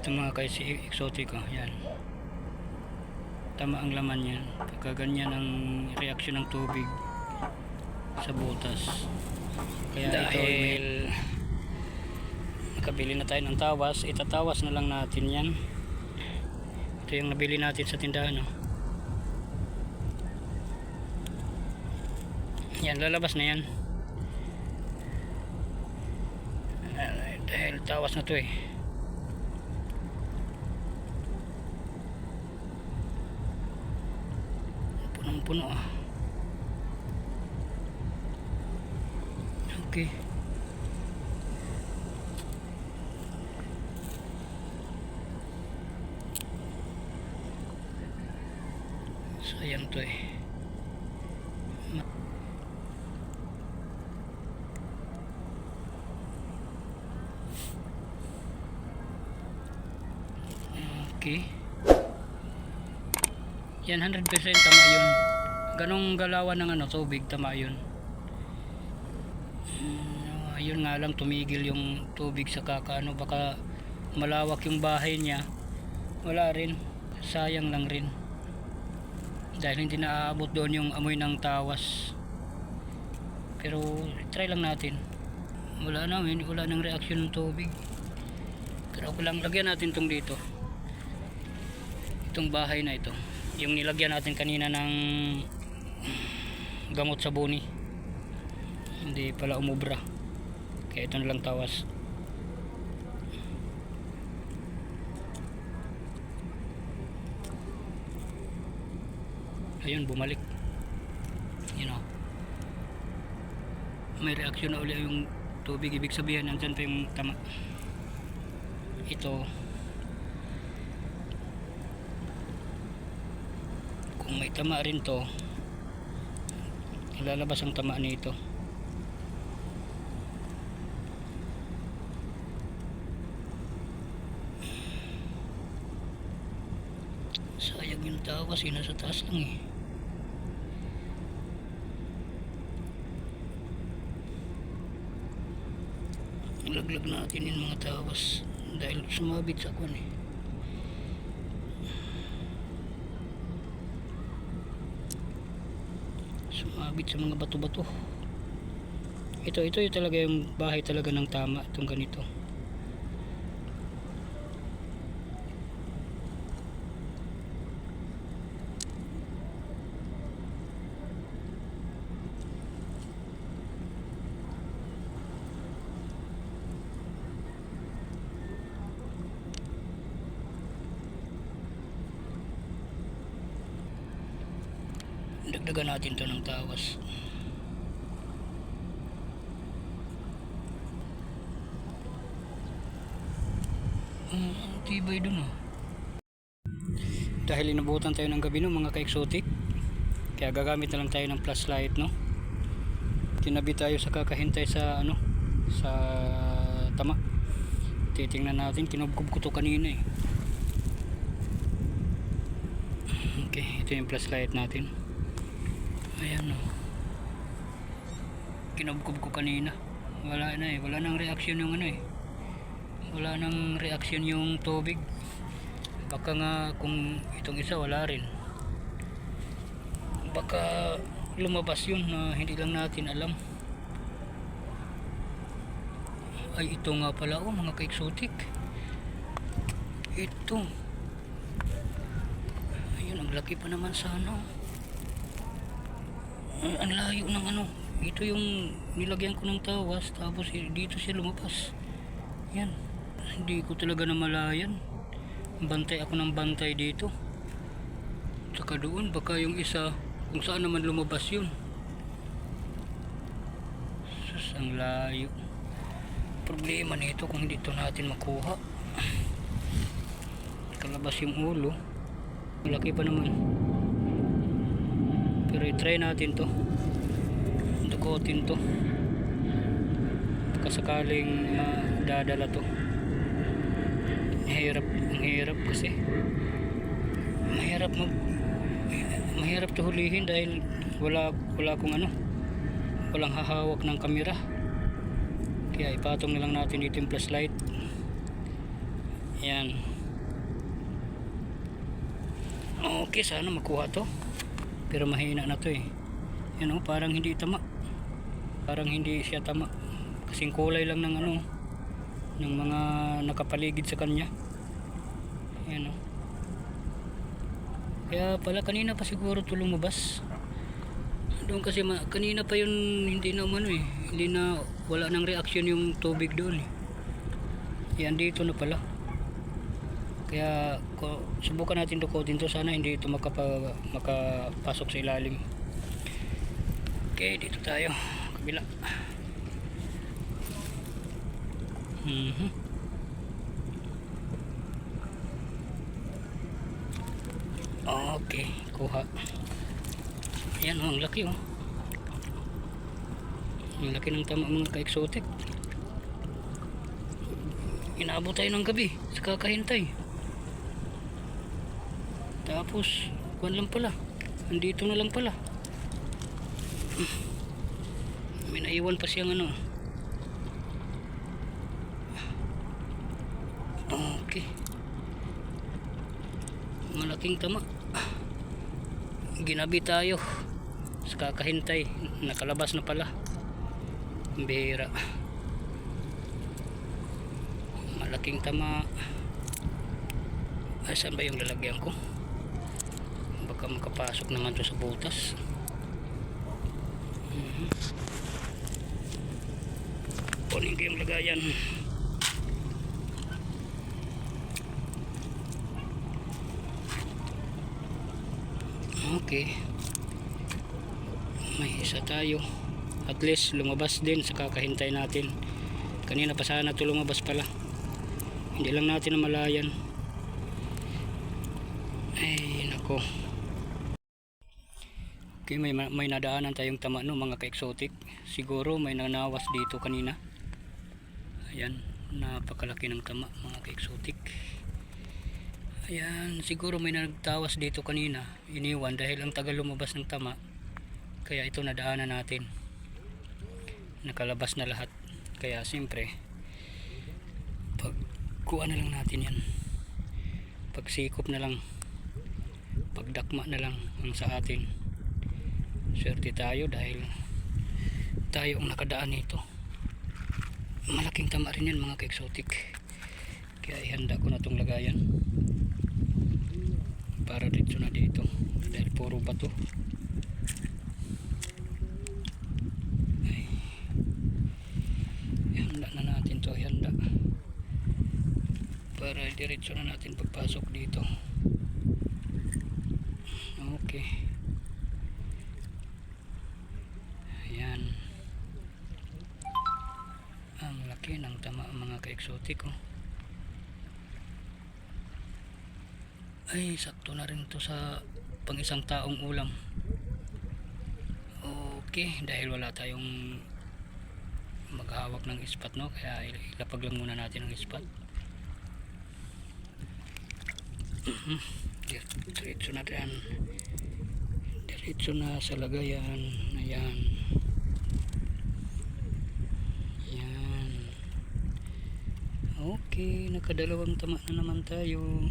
Ito mga kaisi exotic, oh. Yan. Tama ang laman yan. Pagka ganyan ang reaksyon ng tubig sa butas. Kaya dahil nakabili na tayo ng tawas, itatawas na lang natin yan. Ito yung nabili natin sa tindahan, oh. Yan, lalabas na yan. Dahil tawas na to eh. Punong puno, ah. Okay. Sayang to eh. Okay. Yan, 100% tama yun. Ganong galawan ng tubig, tama yun. Ayun nga lang, tumigil yung tubig sa kakaano. Baka malawak yung bahay niya. Wala rin. Sayang lang rin. Dahil hindi naaabot doon yung amoy ng tawas. Pero try lang natin. Wala nang reaksyon ng tubig. Pero ako lang, lagyan natin tong dito. Itong bahay na ito, yung nilagyan natin kanina ng gamot sa buni, hindi pala umubra, kaya ito na lang tawas. Ayun, bumalik, may reaksyon na ulit yung tubig. Ibig sabihin nandyan pa yung tama. Ito, kung may tama rin to, ilalabas ang tama nito. Sayang yung tawas, nasa taas lang eh. Ilaglag natin yung mga tawas dahil sumabit sa kwan eh. Sumabit sa mga bato-bato. Ito yung talaga yung bahay talaga ng tama, itong ganito. Dagdagan natin to ng tawas. Tibay dun, oh. Dahil inabutan tayo ng gabi, no, mga ka-exotic, kaya gagamit na lang tayo ng flashlight, no. Tinabi tayo sa kakahintay sa sa tama. Titingnan natin, kinubkob ko to kanina eh. Okay, ito yung flashlight natin. Ayan, oh. Kinubkob ko kanina. Wala nang reaksyon yung wala nang reaksyon yung tubig. Baka nga kung itong isa wala rin, baka lumabas yun na hindi lang natin alam. Ay, ito nga pala, oh, mga ka-exotic. Ito, ayun, ang laki pa naman sa ang layo ng ito yung nilagyan ko ng tawas, tapos dito siya lumabas. Yan, hindi ko talaga namalayan. Bantay ako ng bantay dito, saka doon, baka yung isa kung saan naman lumabas yun. Sus, ang layo. Problema nito kung hindi ito natin makuha. Kalabas yung ulo, malaki pa naman. Pero i-try natin to, dukotin to, kasakaling dadala to. Ang hirap kasi mahirap to hulihin dahil wala akong walang hahawak ng kamera. Kaya ipatong na lang natin dito yung flashlight. Yan. Okay, sana makuha to. Pero mahina na to eh. Yan oh, parang hindi tama. Parang hindi siya tama. Kasing kulay lang ng ano, ng mga nakapaligid sa kanya. Yan oh. Kaya pala kanina pa siguro to lumabas. Doon kasi kanina pa yun hindi na umano eh. Hindi na, wala nang reaksyon yung tubig doon eh. Yan dito na pala. Kaya subukan natin dukutin to, sana hindi ito makapasok sa ilalim. Okay, dito tayo kabila. Okay, kuha. Ayan oh, ang laki oh. Ang laki ng tama mga ka-exotic. Inaabot tayo ng gabi sa kakahintay. Tapos kuwan lang pala, andito na lang pala. May naiwan pa siyang ano. Okay, malaking tama. Ginabi tayo sa kakahintay, nakalabas na pala. Bihira, malaking tama. Saan ba yung lalagyan ko? Baka makapasok naman to sa butas. Kunin ko yung lagayan. Okay, may isa tayo. At least lumabas din sa kakahintay natin. Kanina pa sana ito lumabas pala, hindi lang natin namalayan. Ay nako. Okay, may nadaanan tayong tama no mga ka-exotic. Siguro may nanawas dito kanina. Ayan, napakalaki ng tama mga ka-exotic. Ayan, siguro may nagtawas dito kanina, iniwan dahil ang tagal lumabas ng tama. Kaya ito nadaanan natin, nakalabas na lahat. Kaya siyempre pagkuha na lang natin yan, pagsikop na lang, pagdakma na lang ang sa atin. Swerte tayo dahil tayo ang nakadaan nito. Malaking tama rin yan mga ka-exotic. Kaya ihanda ko na itong lagayan para dito na dito dahil puro bato. Ay, ihanda na natin to, ihanda para diretso na natin pagpasok dito. Okay, ayan, ang laki ng tama mga ka-exotic oh. Ay, sakto na rin to sa pang isang taong ulam. Okay, dahil wala tayong maghawak ng ispat no, kaya ilapag lang muna natin ang ispat. Diretso na rin, diretso na sa lagayan. Ayan, ayan. Okay, nakadalawang tama na naman tayo.